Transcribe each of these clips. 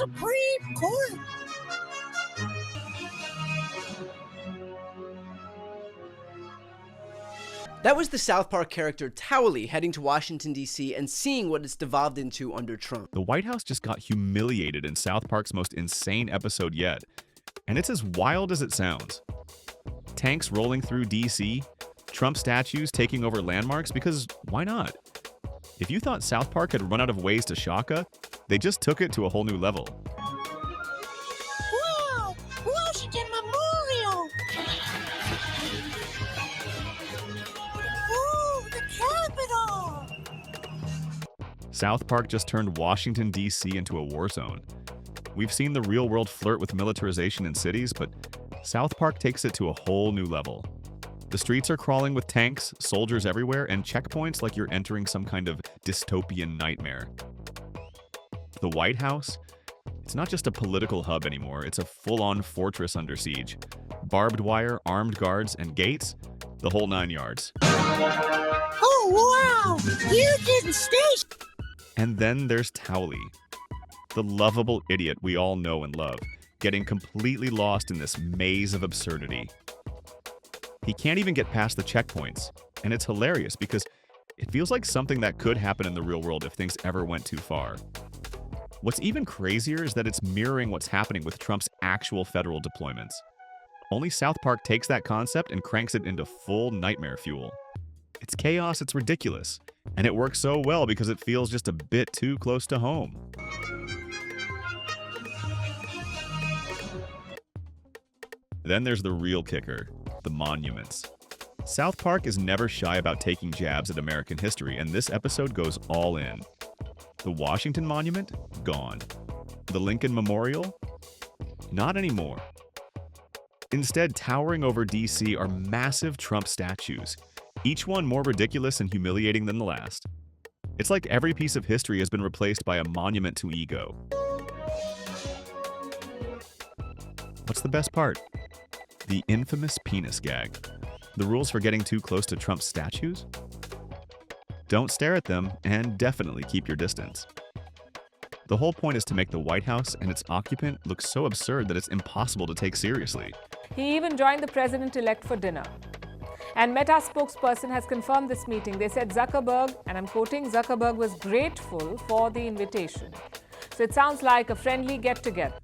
Supreme Court. That was the South Park character Towelie heading to Washington, D.C. and seeing what it's devolved into under Trump. The White House just got humiliated in South Park's most insane episode yet. And it's as wild as it sounds. Tanks rolling through D.C., Trump statues taking over landmarks, because why not? If you thought South Park had run out of ways to shock us, they just took it to a whole new level. Wow! Washington Memorial! Ooh, the Capitol! South Park just turned Washington, D.C. into a war zone. We've seen the real world flirt with militarization in cities, but South Park takes it to a whole new level. The streets are crawling with tanks, soldiers everywhere, and checkpoints like you're entering some kind of dystopian nightmare. The White House? It's not just a political hub anymore, it's a full-on fortress under siege. Barbed wire, armed guards, and gates? The whole 9 yards. Oh, wow! You didn't stay. And then there's Towelie, the lovable idiot we all know and love, getting completely lost in this maze of absurdity. He can't even get past the checkpoints, and it's hilarious because it feels like something that could happen in the real world if things ever went too far. What's even crazier is that it's mirroring what's happening with Trump's actual federal deployments. Only South Park takes that concept and cranks it into full nightmare fuel. It's chaos, it's ridiculous, and it works so well because it feels just a bit too close to home. Then there's the real kicker, the monuments. South Park is never shy about taking jabs at American history, and this episode goes all in. The Washington Monument? Gone. The Lincoln Memorial? Not anymore. Instead, towering over D.C. are massive Trump statues, each one more ridiculous and humiliating than the last. It's like every piece of history has been replaced by a monument to ego. What's the best part? The infamous penis gag. The rules for getting too close to Trump's statues? Don't stare at them, and definitely keep your distance. The whole point is to make the White House and its occupant look so absurd that it's impossible to take seriously. He even joined the president-elect for dinner. And Meta spokesperson has confirmed this meeting. They said Zuckerberg, and I'm quoting, Zuckerberg was grateful for the invitation. So it sounds like a friendly get-together.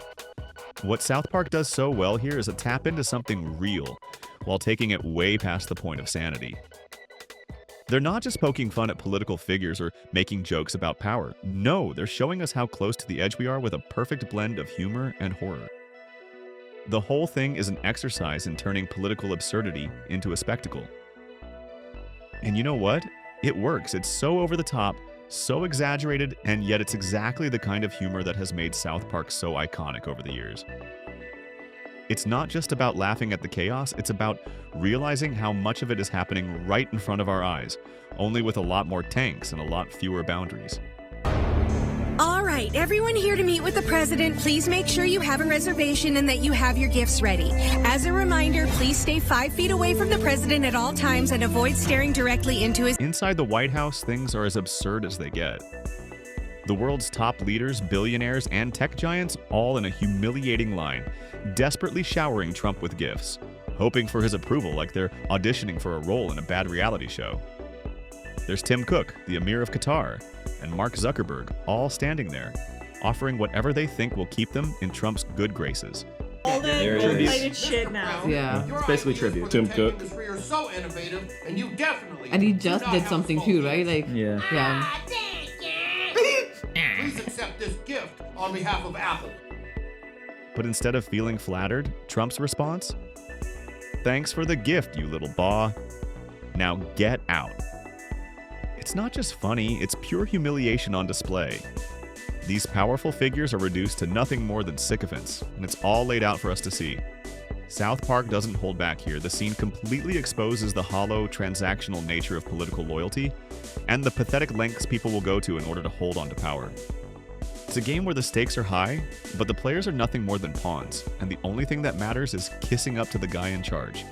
What South Park does so well here is to tap into something real, while taking it way past the point of sanity. They're not just poking fun at political figures or making jokes about power. No, they're showing us how close to the edge we are with a perfect blend of humor and horror. The whole thing is an exercise in turning political absurdity into a spectacle. And you know what? It works. It's so over the top, so exaggerated, and yet it's exactly the kind of humor that has made South Park so iconic over the years. It's not just about laughing at the chaos, it's about realizing how much of it is happening right in front of our eyes, only with a lot more tanks and a lot fewer boundaries. All right, everyone here to meet with the president, please make sure you have a reservation and that you have your gifts ready. As a reminder, please stay 5 feet away from the president at all times and avoid staring directly into his... Inside the White House, things are as absurd as they get. The world's top leaders, billionaires, and tech giants all in a humiliating line, desperately showering Trump with gifts, hoping for his approval like they're auditioning for a role in a bad reality show. There's Tim Cook, the Emir of Qatar, and Mark Zuckerberg, all standing there, offering whatever they think will keep them in Trump's good graces. All that gold-plated shit now. Yeah, it's basically tribute. Tim Cook. You're so innovative, and you definitely. And he just did something too, right? Like, yeah. Please accept this gift on behalf of Apple. But instead of feeling flattered, Trump's response? Thanks for the gift, you little baw. Now get out. It's not just funny, it's pure humiliation on display. These powerful figures are reduced to nothing more than sycophants, and it's all laid out for us to see. South Park doesn't hold back here. The scene completely exposes the hollow, transactional nature of political loyalty, and the pathetic lengths people will go to in order to hold on to power. It's a game where the stakes are high, but the players are nothing more than pawns, and the only thing that matters is kissing up to the guy in charge.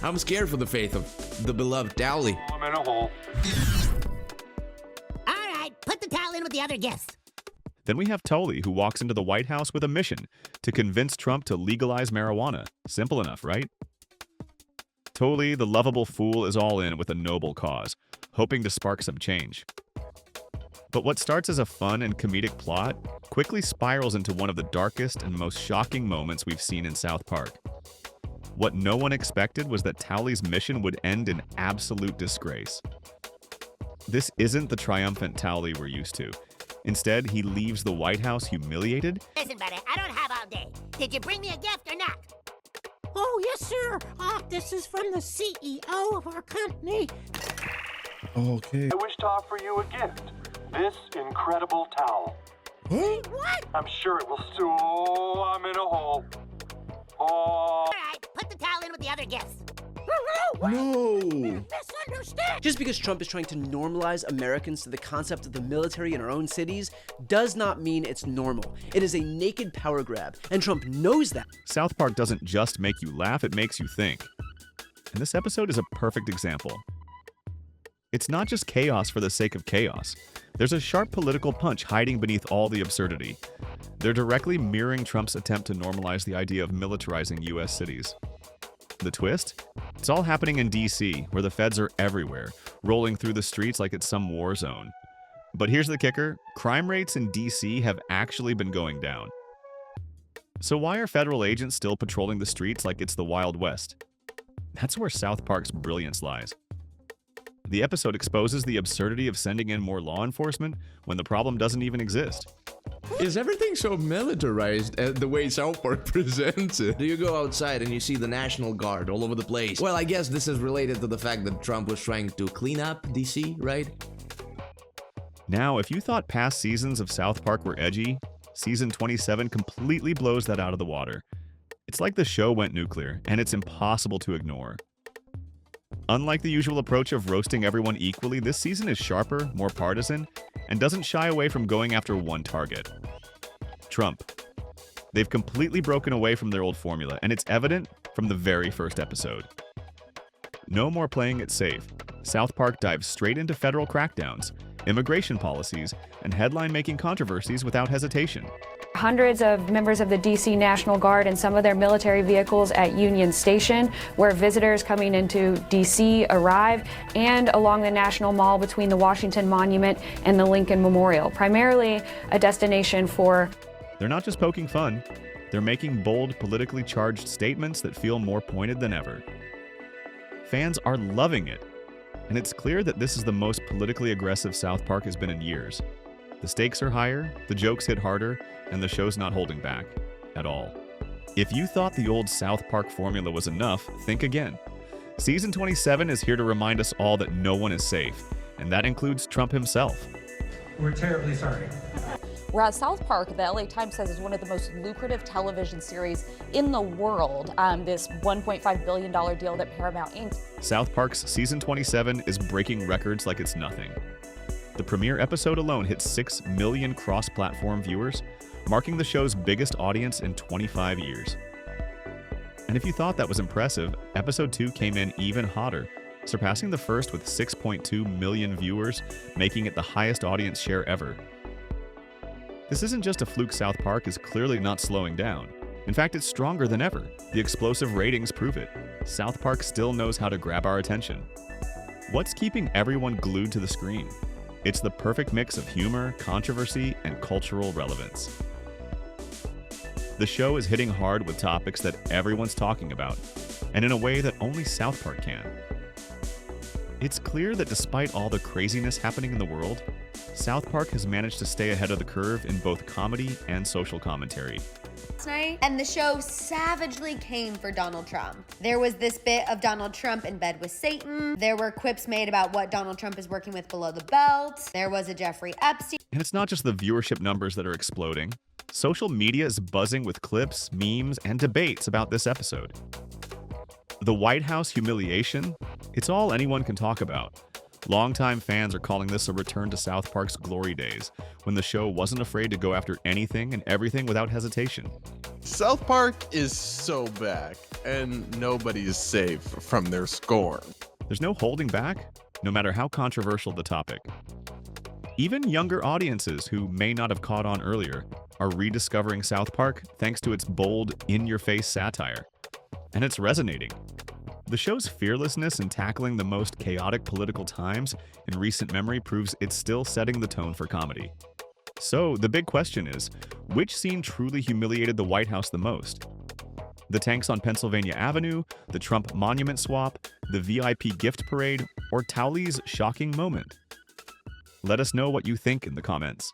I'm scared for the faith of the beloved Towelie. I'm in a hole. All right, put the towel in with the other gifts. Then we have Tully, who walks into the White House with a mission to convince Trump to legalize marijuana. Simple enough, right? Tully, the lovable fool, is all in with a noble cause, hoping to spark some change. But what starts as a fun and comedic plot quickly spirals into one of the darkest and most shocking moments we've seen in South Park. What no one expected was that Tully's mission would end in absolute disgrace. This isn't the triumphant Tully we're used to. Instead, he leaves the White House humiliated. Listen, buddy, I don't have all day. Did you bring me a gift or not? Oh, yes, sir. This is from the CEO of our company. Okay. I wish to offer you a gift. This incredible towel. Hey, what? I'm sure it will I'm in a hole. Oh. All right, put the towel in with the other gifts. No. Misunderstand. Just because Trump is trying to normalize Americans to the concept of the military in our own cities does not mean it's normal. It is a naked power grab, and Trump knows that. South Park doesn't just make you laugh, it makes you think. And this episode is a perfect example. It's not just chaos for the sake of chaos. There's a sharp political punch hiding beneath all the absurdity. They're directly mirroring Trump's attempt to normalize the idea of militarizing U.S. cities. The twist? It's all happening in D.C., where the feds are everywhere, rolling through the streets like it's some war zone. But here's the kicker: crime rates in D.C. have actually been going down. So why are federal agents still patrolling the streets like it's the Wild West? That's where South Park's brilliance lies. The episode exposes the absurdity of sending in more law enforcement when the problem doesn't even exist. Is everything so militarized the way South Park presents it? Do you go outside and you see the National Guard all over the place? Well, I guess this is related to the fact that Trump was trying to clean up DC, right? Now, if you thought past seasons of South Park were edgy, season 27 completely blows that out of the water. It's like the show went nuclear, and it's impossible to ignore. Unlike the usual approach of roasting everyone equally, this season is sharper, more partisan, and doesn't shy away from going after one target: Trump. They've completely broken away from their old formula, and it's evident from the very first episode. No more playing it safe. South Park dives straight into federal crackdowns, immigration policies, and headline-making controversies without hesitation. Hundreds of members of the D.C. National Guard and some of their military vehicles at Union Station, where visitors coming into D.C. arrive, and along the National Mall between the Washington Monument and the Lincoln Memorial, primarily a destination for... They're not just poking fun, they're making bold, politically charged statements that feel more pointed than ever. Fans are loving it, and it's clear that this is the most politically aggressive South Park has been in years. The stakes are higher, the jokes hit harder, and the show's not holding back at all. If you thought the old South Park formula was enough, think again. Season 27 is here to remind us all that no one is safe, and that includes Trump himself. We're terribly sorry. Whereas South Park, the LA Times says, is one of the most lucrative television series in the world. This $1.5 billion deal that Paramount inked. South Park's Season 27 is breaking records like it's nothing. The premiere episode alone hit 6 million cross-platform viewers, marking the show's biggest audience in 25 years. And if you thought that was impressive, episode 2 came in even hotter, surpassing the first with 6.2 million viewers, making it the highest audience share ever. This isn't just a fluke. South Park is clearly not slowing down. In fact, it's stronger than ever. The explosive ratings prove it. South Park still knows how to grab our attention. What's keeping everyone glued to the screen? It's the perfect mix of humor, controversy, and cultural relevance. The show is hitting hard with topics that everyone's talking about, and in a way that only South Park can. It's clear that despite all the craziness happening in the world, South Park has managed to stay ahead of the curve in both comedy and social commentary. Night, and the show savagely came for Donald Trump. There was this bit of Donald Trump in bed with Satan. There were quips made about what Donald Trump is working with below the belt. There was a Jeffrey Epstein. And it's not just the viewership numbers that are exploding. Social media is buzzing with clips, memes, and debates about this episode. The White House humiliation? It's all anyone can talk about. Longtime fans are calling this a return to South Park's glory days, when the show wasn't afraid to go after anything and everything without hesitation. South Park is so back, and nobody is safe from their scorn. There's no holding back, no matter how controversial the topic. Even younger audiences who may not have caught on earlier are rediscovering South Park thanks to its bold, in-your-face satire. And it's resonating. The show's fearlessness in tackling the most chaotic political times in recent memory proves it's still setting the tone for comedy. So, the big question is, which scene truly humiliated the White House the most? The tanks on Pennsylvania Avenue, the Trump monument swap, the VIP gift parade, or Towley's shocking moment? Let us know what you think in the comments.